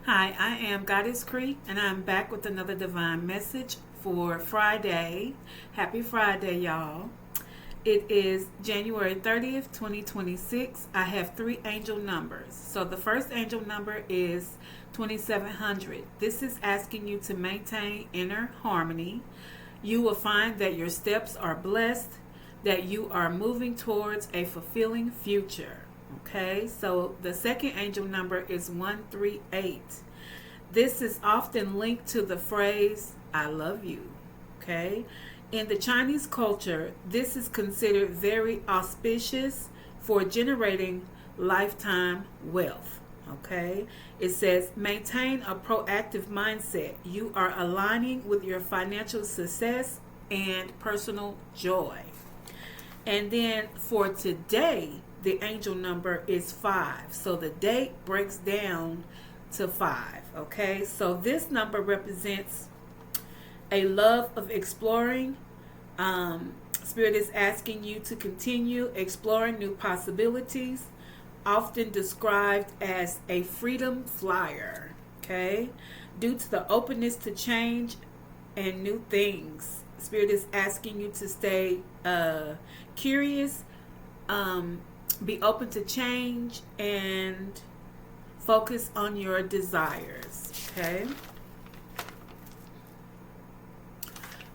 Hi, I am Goddess Creek, and I'm back with another divine message for Friday. Happy Friday, y'all. It is January 30th, 2026. I have three angel numbers. So the first angel number is 2700. This is asking you to maintain inner harmony. You will find that your steps are blessed, that you are moving towards a fulfilling future. Okay, so the second angel number is 138. This is often linked to the phrase, I love you. Okay, in the Chinese culture, this is considered very auspicious for generating lifetime wealth. Okay, it says maintain a proactive mindset. You are aligning with your financial success and personal joy. And then for today, the angel number is 5. So the date breaks down to 5. Okay, so this number represents a love of exploring. Spirit is asking you to continue exploring new possibilities, often described as a freedom flyer. Okay, due to the openness to change and new things, Spirit is asking you to stay curious, be open to change, and focus on your desires. Okay.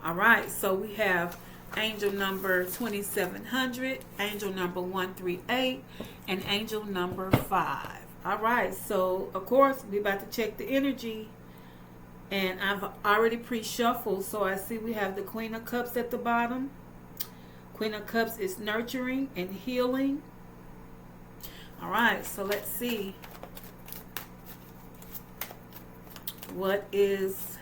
All right. So we have angel number 2700, angel number 138, and angel number 5. All right. So of course we about to check the energy, and I've already pre-shuffled. So I see we have the Queen of Cups at the bottom. Queen of Cups is nurturing and healing. All right, so let's see. What is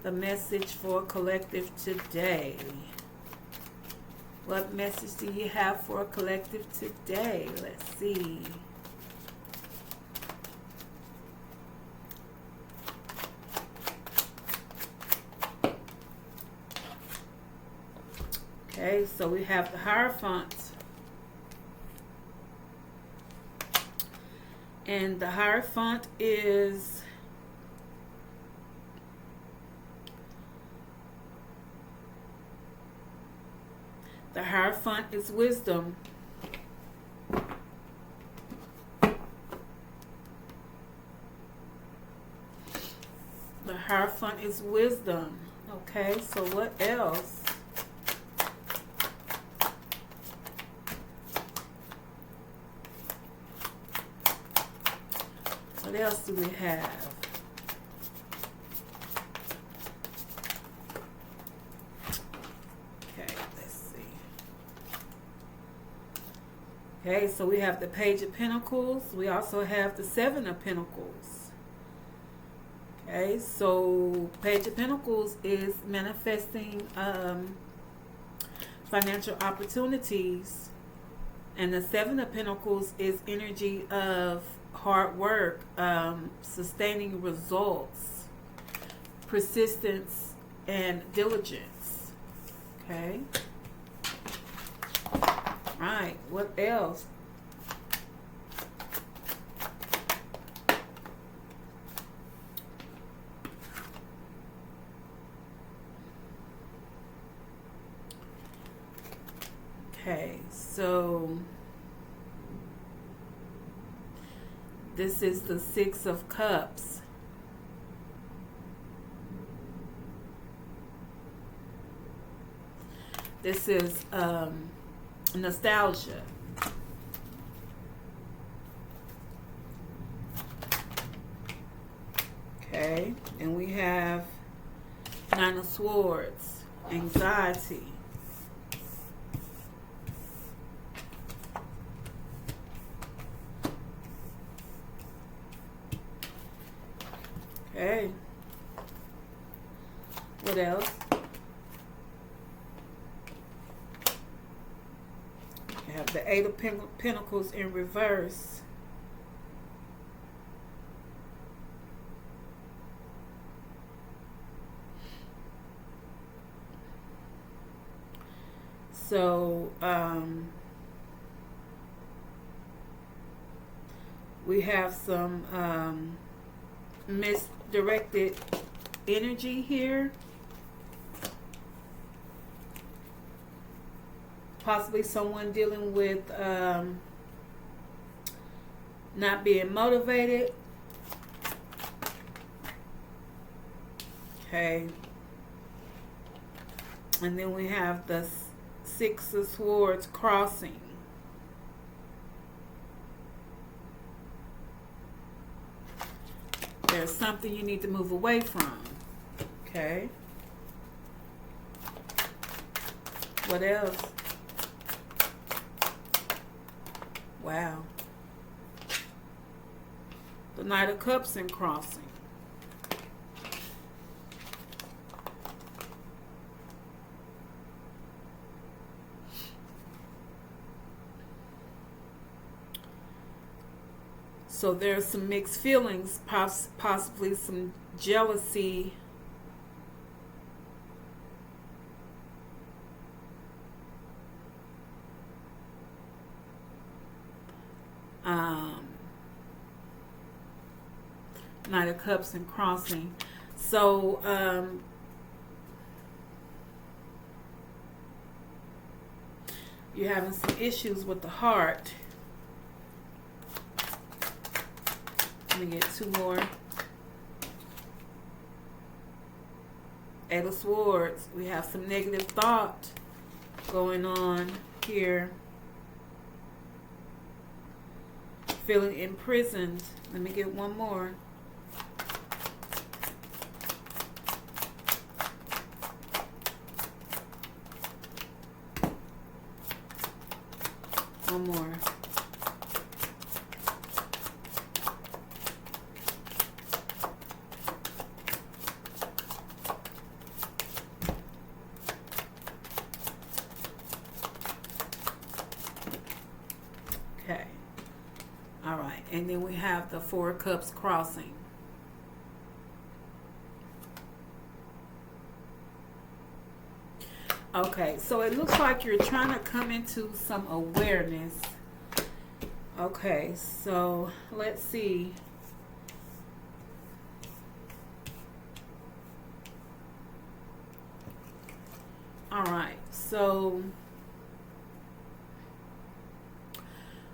the message for collective today? What message do you have for collective today? Let's see. Okay, so we have the Hierophant. And the Hierophant is wisdom. The Hierophant is wisdom. Okay, so what else? What else do we have? Okay, let's see. Okay, so we have the Page of Pentacles. We also have the Seven of Pentacles. Okay, so Page of Pentacles is manifesting financial opportunities. And the Seven of Pentacles is energy of hard work, sustaining results, persistence, and diligence. Okay. Right. What else? Okay. So this is the Six of Cups. This is nostalgia. Okay, and we have Nine of Swords, anxiety. Okay. What else? We have the Eight of Pentacles in reverse. So, we have some misdirected energy here. Possibly someone dealing with not being motivated. Okay. And then we have the Six of Swords crossing. There's something you need to move away from. Okay. What else? Wow. The Knight of Cups and crossing. So there's some mixed feelings, possibly some jealousy. Knight of Cups and crossing. So you're having some issues with the heart. Let me get two more. Eight of Swords. We have some negative thought going on here. Feeling imprisoned. Let me get one more. One more. Okay. All right. And then we have the Four of Cups crossing. Okay, so it looks like you're trying to come into some awareness. Okay, so let's see. All right, so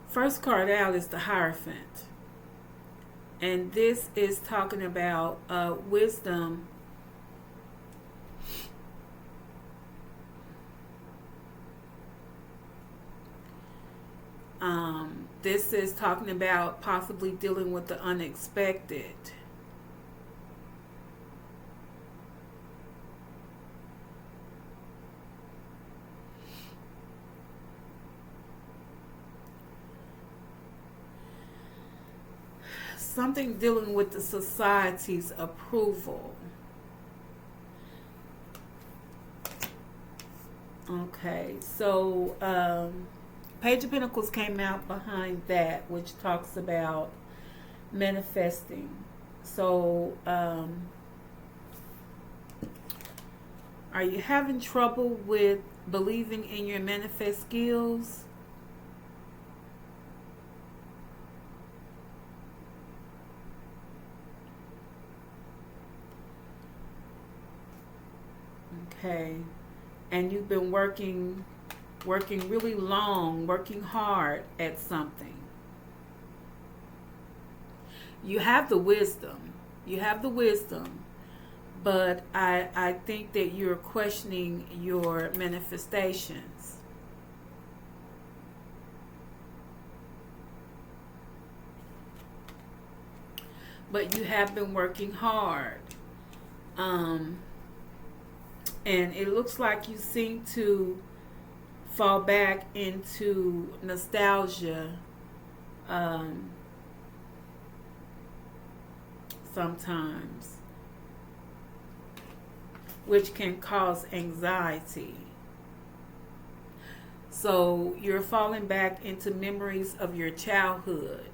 first card out is the Hierophant. And this is talking about wisdom. This is talking about possibly dealing with the unexpected. Something dealing with the society's approval. Okay, so Page of Pentacles came out behind that, which talks about manifesting. So, are you having trouble with believing in your manifest skills? Okay. And you've been working really long, working hard at something. You have the wisdom. You have the wisdom. But I think that you're questioning your manifestations. But you have been working hard. And it looks like you seem to fall back into nostalgia sometimes, which can cause anxiety. So you're falling back into memories of your childhood.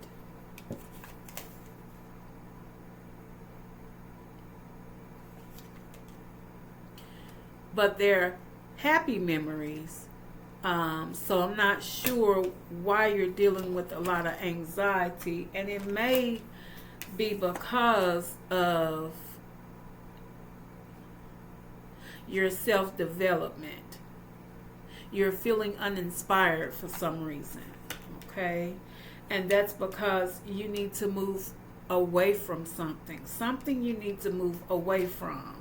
But they're happy memories. So I'm not sure why you're dealing with a lot of anxiety, and it may be because of your self-development. You're feeling uninspired for some reason, okay? And that's because you need to move away from something. Something you need to move away from.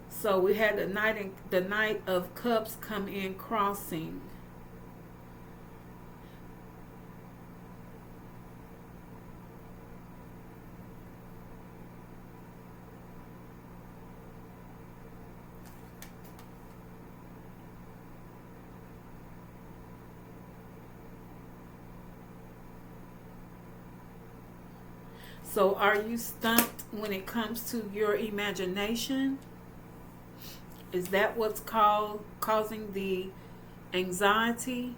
So we had the Knight of Cups come in crossing. So are you stumped when it comes to your imagination? Is that what's causing the anxiety?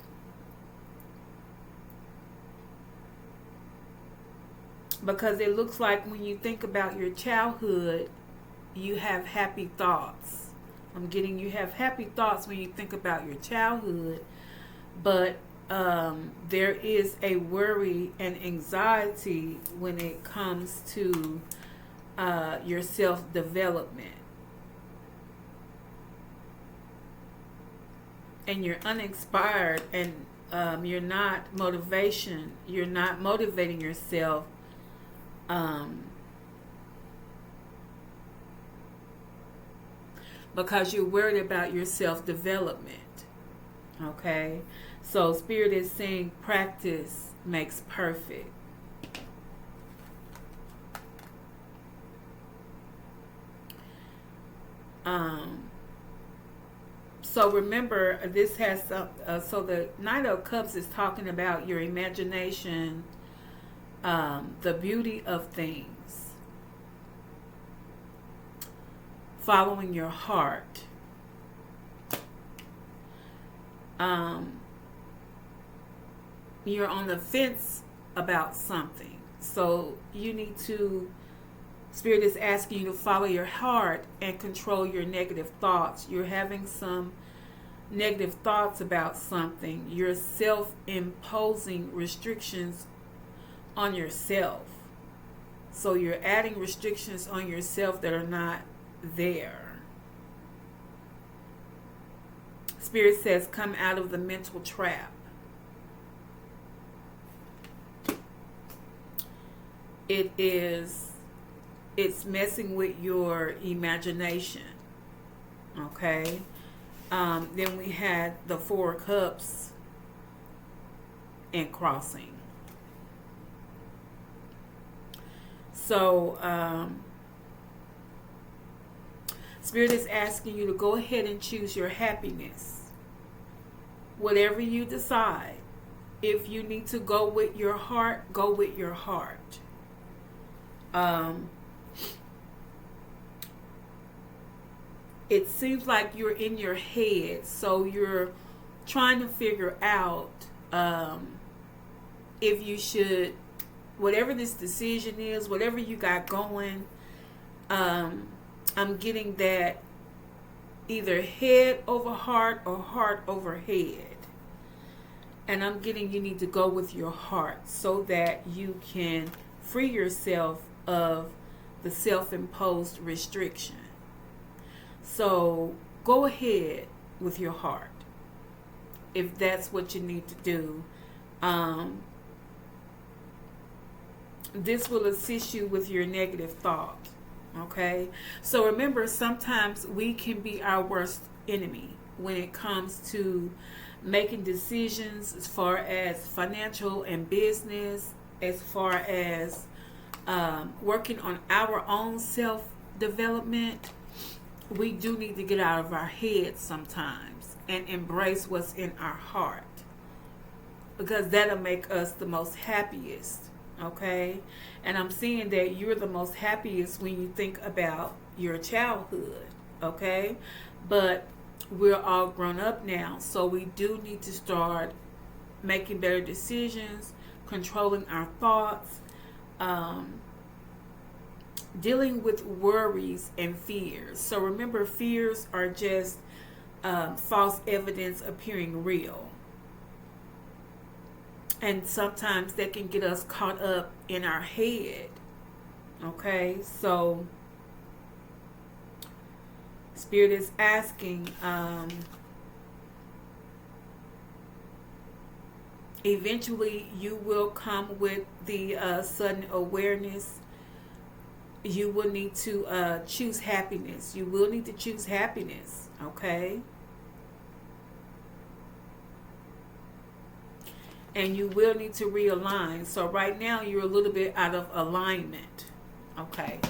Because it looks like when you think about your childhood, you have happy thoughts. I'm getting you have happy thoughts when you think about your childhood, but there is a worry and anxiety when it comes to your self-development. And you're uninspired, and you're not motivating yourself because you're worried about your self-development. Okay, so Spirit is saying practice makes perfect. So remember, this has so the Knight of Cups is talking about your imagination, the beauty of things, following your heart. You're on the fence about something, so you need to. Spirit is asking you to follow your heart and control your negative thoughts. You're having some negative thoughts about something. You're self-imposing restrictions on yourself. So you're adding restrictions on yourself that are not there. Spirit says, come out of the mental trap. It's messing with your imagination. Okay. Then we had the Four of Cups and crossing. So Spirit is asking you to go ahead and choose your happiness. Whatever you decide. If you need to go with your heart, go with your heart. It seems like you're in your head, so you're trying to figure out if you should, whatever this decision is, whatever you got going, I'm getting that either head over heart or heart over head. And I'm getting you need to go with your heart so that you can free yourself of the self-imposed restriction. So go ahead with your heart if that's what you need to do. This will assist you with your negative thought. Okay? So remember, sometimes we can be our worst enemy when it comes to making decisions as far as financial and business, as far as working on our own self-development. We do need to get out of our heads sometimes and embrace what's in our heart, because that'll make us the most happiest. Okay? And I'm seeing that you're the most happiest when you think about your childhood. Okay? But we're all grown up now, so we do need to start making better decisions, controlling our thoughts, dealing with worries and fears. So remember, fears are just false evidence appearing real. And sometimes that can get us caught up in our head. Okay, so Spirit is asking, eventually you will come with the sudden awareness. You will need to choose happiness. You will need to choose happiness, okay? And you will need to realign. So right now you're a little bit out of alignment, okay?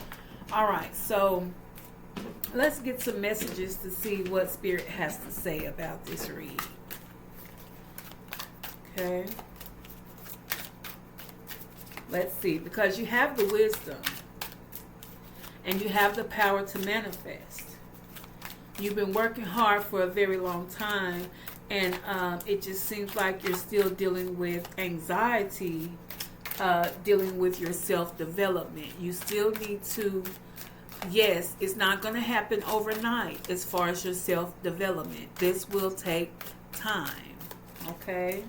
All right, so let's get some messages to see what Spirit has to say about this read. Okay. Let's see, because you have the wisdom and you have the power to manifest. You've been working hard for a very long time, and it just seems like you're still dealing with anxiety, dealing with your self-development. You still need to, yes, it's not going to happen overnight as far as your self-development. This will take time, okay?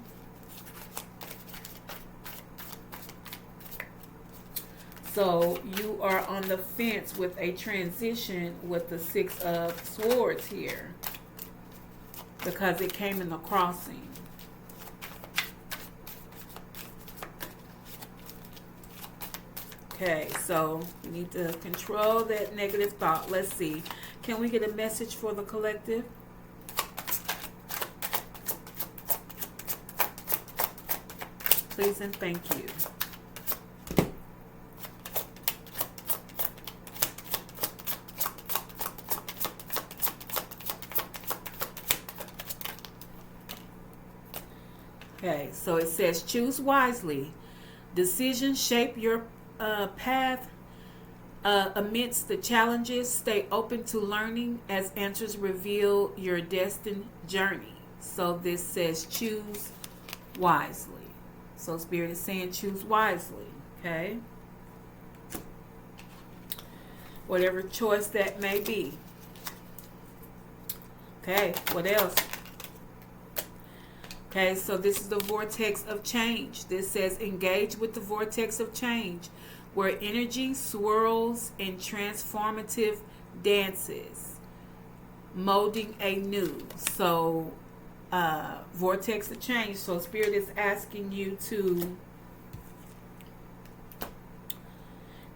So you are on the fence with a transition with the Six of Swords here, because it came in the crossing. Okay, so you need to control that negative thought. Let's see. Can we get a message for the collective? Please and thank you. Okay, so it says, choose wisely. Decisions shape your path amidst the challenges. Stay open to learning as answers reveal your destined journey. So this says choose wisely. So Spirit is saying choose wisely. Okay. Whatever choice that may be. Okay, what else? Okay, so this is the vortex of change. This says engage with the vortex of change, where energy swirls in transformative dances, molding anew. So, vortex of change. So Spirit is asking you to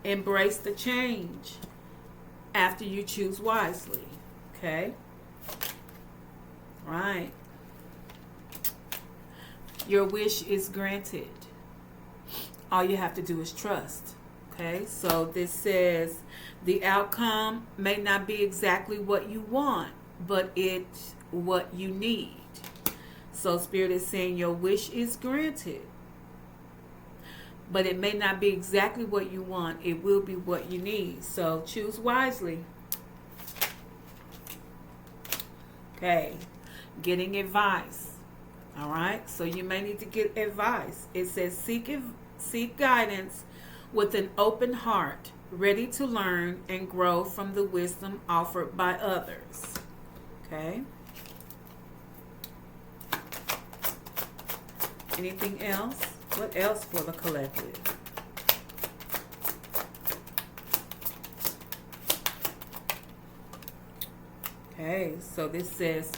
embrace the change after you choose wisely. Okay? Right. Your wish is granted. All you have to do is trust. Okay, so this says the outcome may not be exactly what you want, but it's what you need. So Spirit is saying your wish is granted, but it may not be exactly what you want. It will be what you need. So choose wisely. Okay, getting advice. All right, so you may need to get advice. It says seek guidance with an open heart, ready to learn and grow from the wisdom offered by others. Okay. Anything else? What else for the collective? Okay, so this says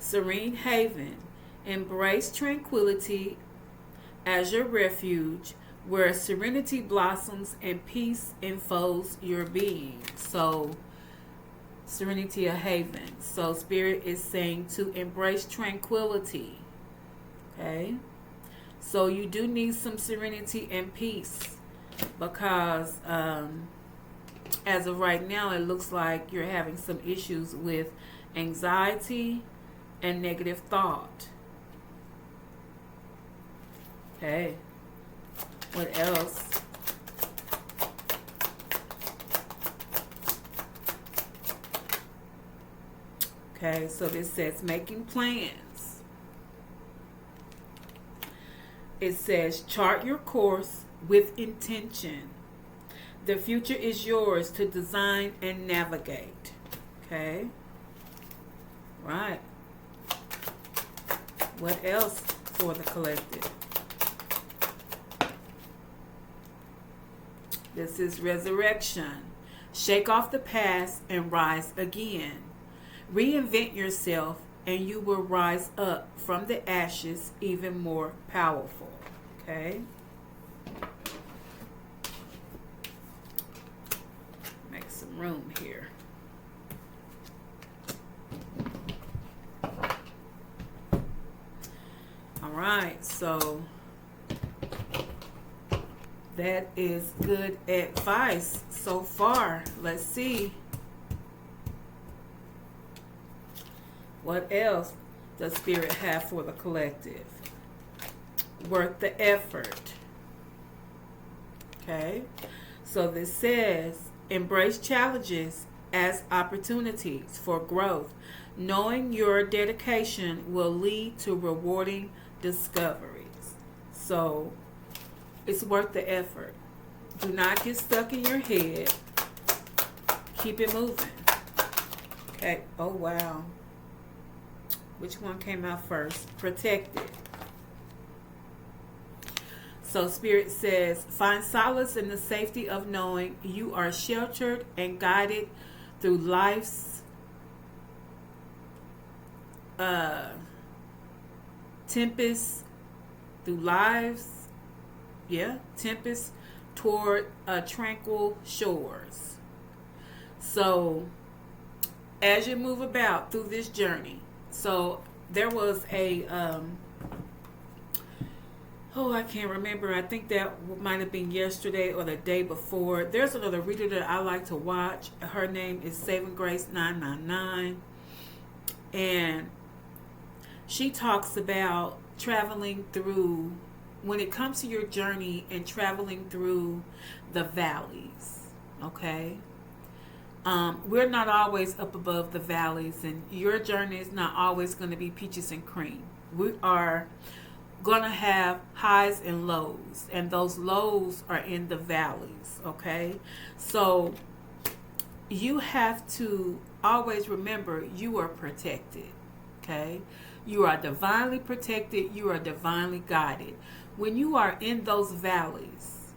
serene haven. Embrace tranquility as your refuge, where serenity blossoms and peace enfolds your being. So, serenity, a haven. So, Spirit is saying to embrace tranquility. Okay? So, you do need some serenity and peace, because as of right now, it looks like you're having some issues with anxiety and negative thought. Okay, what else? Okay, so this says making plans. It says chart your course with intention. The future is yours to design and navigate. Okay. Right. What else for the collective? This is resurrection. Shake off the past and rise again. Reinvent yourself and you will rise up from the ashes even more powerful. Okay? Make some room here. All right, so that is good advice so far. Let's see. What else does Spirit have for the collective? Worth the effort. Okay. So this says, embrace challenges as opportunities for growth. Knowing your dedication will lead to rewarding discoveries. So it's worth the effort. Do not get stuck in your head. Keep it moving. Okay. Oh, wow. Which one came out first? Protected. So Spirit says, find solace in the safety of knowing you are sheltered and guided through life's tempest, tempest toward tranquil shores. So as you move about through this journey, so there was a I can't remember. I think that might have been yesterday or the day before. There's another reader that I like to watch. Her name is Saving Grace 999, and she talks about traveling through, when it comes to your journey and traveling through the valleys. Okay. We're not always up above the valleys, and your journey is not always going to be peaches and cream. We are going to have highs and lows, and those lows are in the valleys. Okay, so you have to always remember you are protected. Okay, you are divinely protected. You are divinely guided. When you are in those valleys,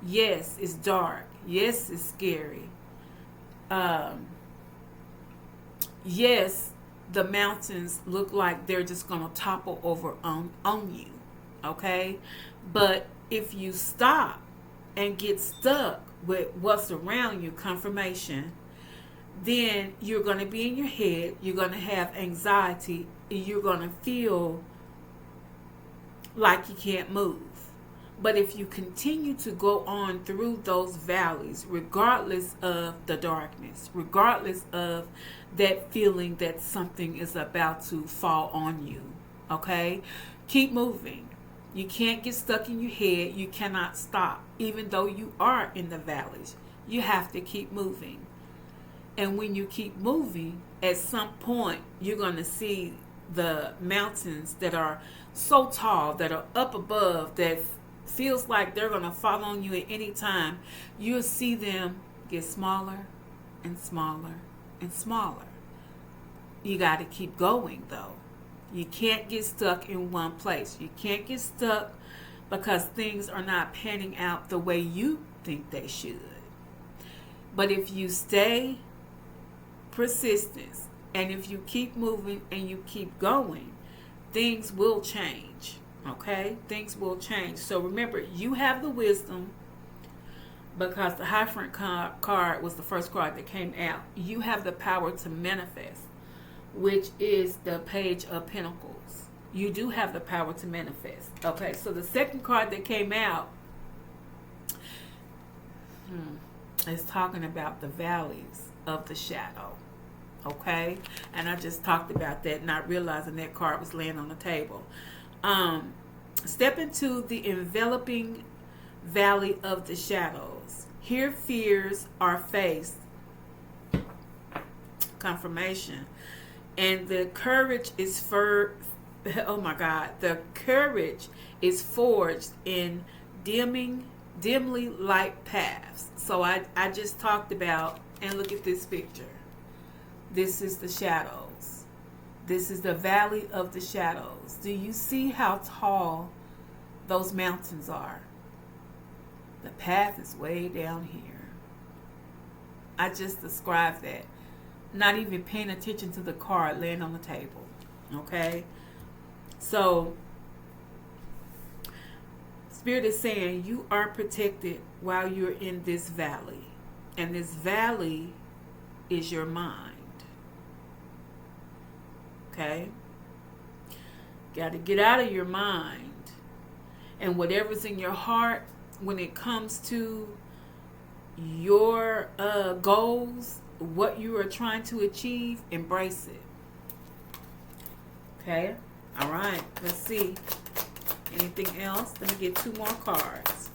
yes, it's dark. Yes, it's scary. Yes, the mountains look like they're just going to topple over on you. Okay? But if you stop and get stuck with what's around you, confirmation, then you're going to be in your head. You're going to have anxiety. You're going to feel like you can't move. But if you continue to go on through those valleys, regardless of the darkness, regardless of that feeling that something is about to fall on you, okay? Keep moving. You can't get stuck in your head. You cannot stop. Even though you are in the valleys, you have to keep moving. And when you keep moving, at some point, you're going to see the mountains that are so tall, that are up above, that feels like they're going to fall on you at any time. You'll see them get smaller and smaller and smaller. You got to keep going, though. You can't get stuck in one place. You can't get stuck because things are not panning out the way you think they should. But if you stay persistent, and if you keep moving and you keep going, things will change. Okay? Things will change. So remember, you have the wisdom, because the Hierophant card was the first card that came out. You have the power to manifest, which is the Page of Pentacles. You do have the power to manifest. Okay? So the second card that came out is talking about the valleys of the shadow. Okay? And I just talked about that, not realizing that card was laying on the table. Step into the enveloping valley of the shadows. Here fears are faced. Confirmation. And the courage is the courage is forged in dimly light paths. So I just talked about, and look at this picture. This is the shadows. This is the valley of the shadows. Do you see how tall those mountains are? The path is way down here. I just described that. Not even paying attention to the card laying on the table. Okay? So, Spirit is saying you are protected while you're in this valley. And this valley is your mind. Okay? Got to get out of your mind. And whatever's in your heart, when it comes to your goals, what you are trying to achieve, embrace it. Okay? All right. Let's see. Anything else? Let me get 2 more cards.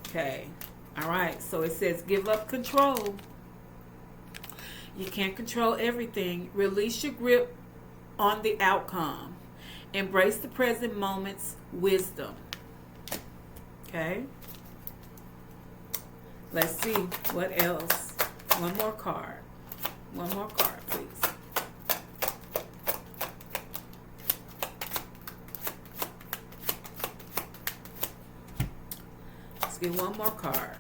Okay. All right. So it says give up control. You can't control everything. Release your grip on the outcome. Embrace the present moment's wisdom. Okay. Let's see what else. One more card. One more card, please. Let's get one more card.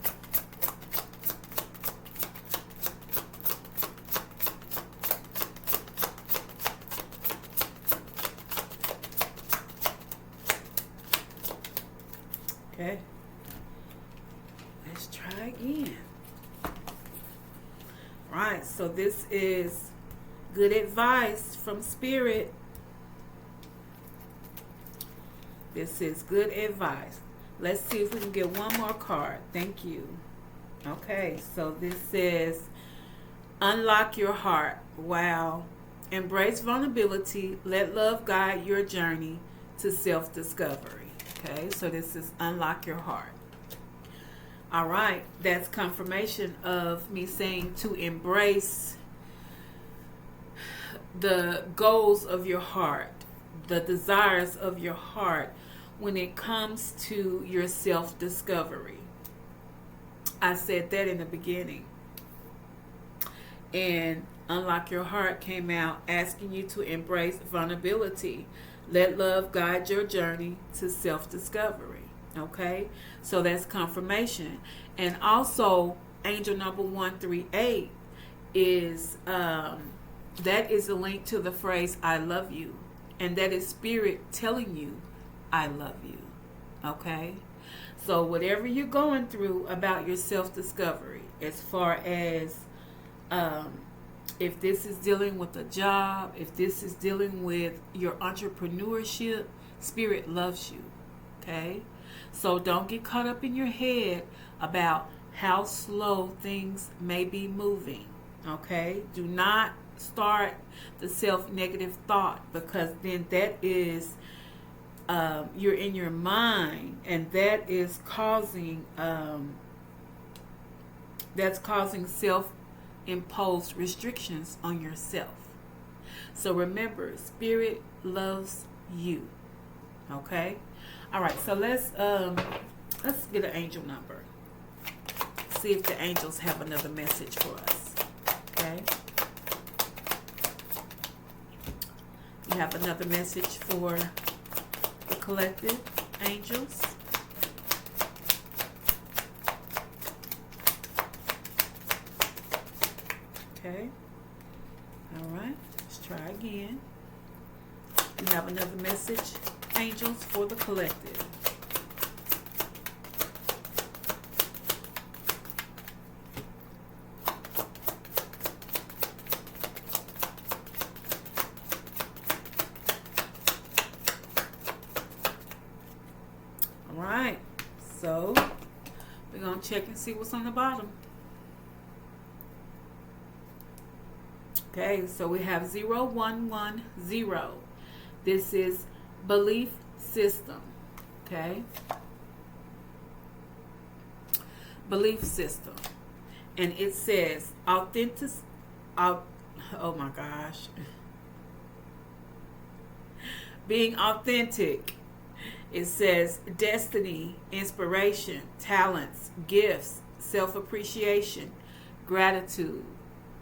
Okay. Let's try again. Right, so this is good advice from Spirit. This is good advice. Let's see if we can get one more card. Thank you. Okay, so this says unlock your heart. Wow. Embrace vulnerability. Let love guide your journey to self-discovery. Okay, so this is unlock your heart. All right, that's confirmation of me saying to embrace the goals of your heart, the desires of your heart when it comes to your self-discovery. I said that in the beginning. And unlock your heart came out asking you to embrace vulnerability. Let love guide your journey to self-discovery. Okay? So that's confirmation. And also, angel number 138 is, that is a link to the phrase, I love you. And that is Spirit telling you, I love you. Okay? So whatever you're going through about your self-discovery, as far as if this is dealing with a job, if this is dealing with your entrepreneurship, Spirit loves you. Okay? So don't get caught up in your head about how slow things may be moving. Okay? Do not start the self-negative thought, because then that is you're in your mind, and that is causing self-imposed restrictions on yourself. So remember, Spirit loves you. Okay? All right, so let's get an angel number. See if the angels have another message for us. Okay? You have another message for the collective angels. Okay. All right. Let's try again. We have another message, angels, for the collective. All right. So we're going to check and see what's on the bottom. Okay, so we have 0110. This is belief system. Okay? Belief system. And it says oh my gosh. Being authentic It says destiny, inspiration, talents, gifts, self-appreciation, gratitude,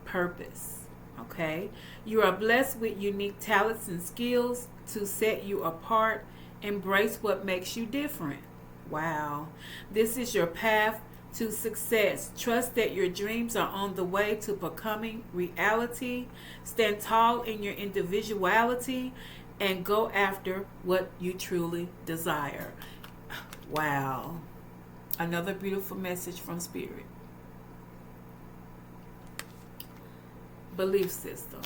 purpose. Okay? You are blessed with unique talents and skills to set you apart. Embrace what makes you different. Wow. This is your path to success. Trust that your dreams are on the way to becoming reality. Stand tall in your individuality and go after what you truly desire. Wow. Another beautiful message from Spirit. Belief system.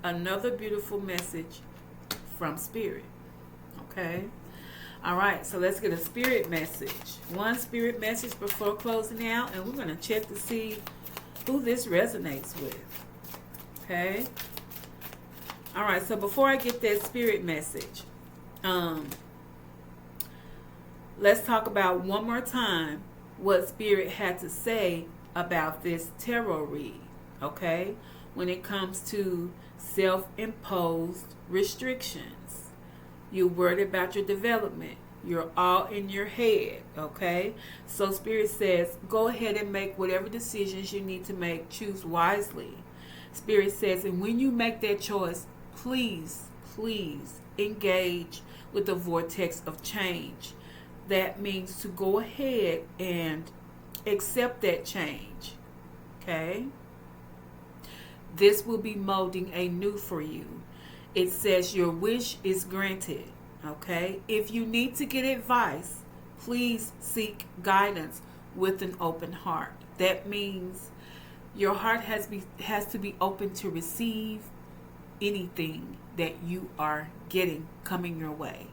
Another beautiful message from Spirit. Okay? All right, so let's get a Spirit message. One Spirit message before closing out, and we're going to check to see who this resonates with. Okay? All right, so before I get that Spirit message, let's talk about one more time what Spirit had to say about this tarot read. Okay? When it comes to self-imposed restrictions. You're worried about your development. You're all in your head, okay? So Spirit says, go ahead and make whatever decisions you need to make. Choose wisely. Spirit says, and when you make that choice, please engage with the vortex of change. That means to go ahead and accept that change, okay? This will be molding a new for you. It says your wish is granted, okay? If you need to get advice, please seek guidance with an open heart. That means your heart has to be open to receive anything that you are getting coming your way.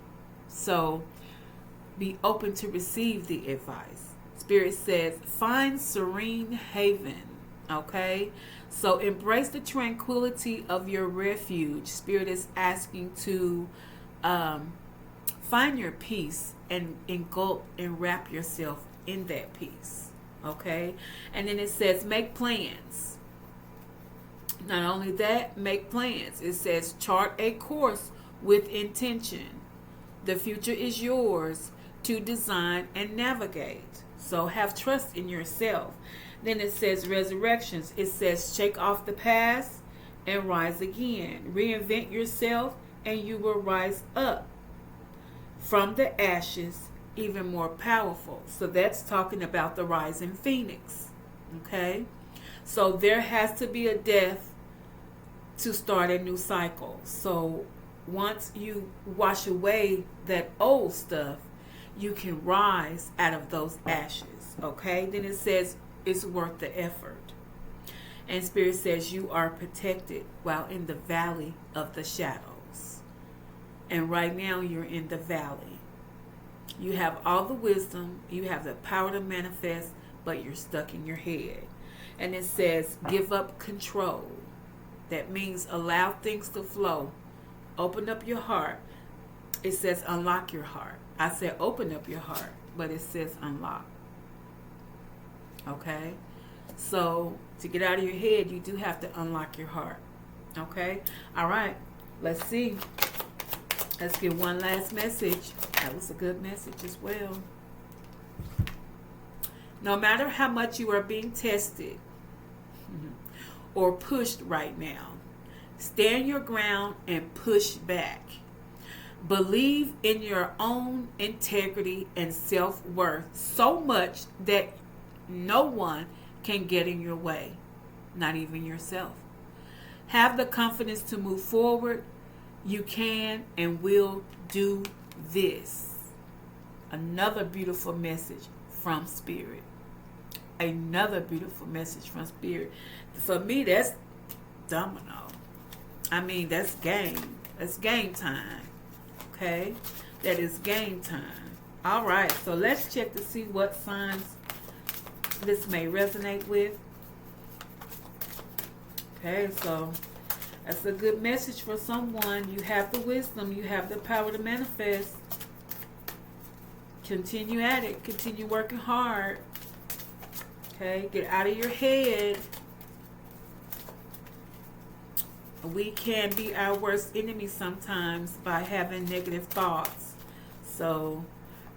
So be open to receive the advice. Spirit says, find serene haven, okay? So embrace the tranquility of your refuge. Spirit is asking to find your peace and engulf and wrap yourself in that peace. Okay? And then it says make plans. Not only that, make plans. It says chart a course with intention. The future is yours to design and navigate. So have trust in yourself. Then it says resurrections. It says shake off the past and rise again. Reinvent yourself and you will rise up from the ashes even more powerful. So that's talking about the rising phoenix. Okay? So there has to be a death to start a new cycle. So once you wash away that old stuff, you can rise out of those ashes. Okay? Then it says it's worth the effort. And Spirit says you are protected while in the valley of the shadows. And right now you're in the valley. You have all the wisdom, you have the power to manifest, but you're stuck in your head. And it says give up control. That means allow things to flow. Open up your heart. It says unlock your heart. I said open up your heart, but it says unlock. Okay? So, to get out of your head, you do have to unlock your heart. Okay? All right. Let's see. Let's get one last message. That was a good message as well. No matter how much you are being tested or pushed right now, stand your ground and push back. Believe in your own integrity and self-worth so much that no one can get in your way, not even yourself. Have the confidence to move forward. You can and will do this. Another beautiful message from Spirit. Another beautiful message from Spirit. For me, that's domino. I mean, that's game. That's game time. Okay? That is game time. All right, so let's check to see what signs this may resonate with. Okay, so that's a good message for someone. You have the wisdom. You have the power to manifest. Continue at it. Continue working hard. Okay, get out of your head. We can be our worst enemy sometimes by having negative thoughts. So,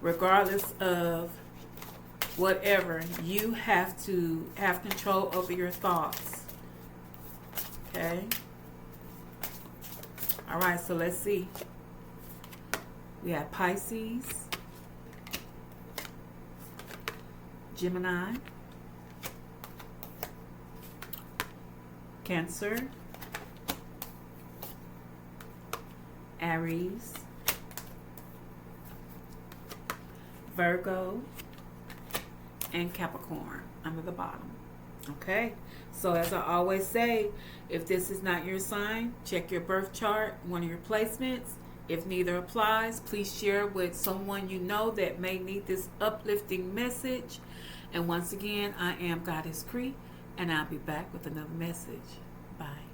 regardless of whatever, you have to have control over your thoughts. Okay? All right, so let's see. We have Pisces, Gemini, Cancer, Aries, Virgo, and Capricorn under the bottom. Okay, so as I always say, if this is not your sign, check your birth chart, one of your placements. If neither applies, please share with someone you know that may need this uplifting message. And once again, I am Goddess Cree, and I'll be back with another message. Bye.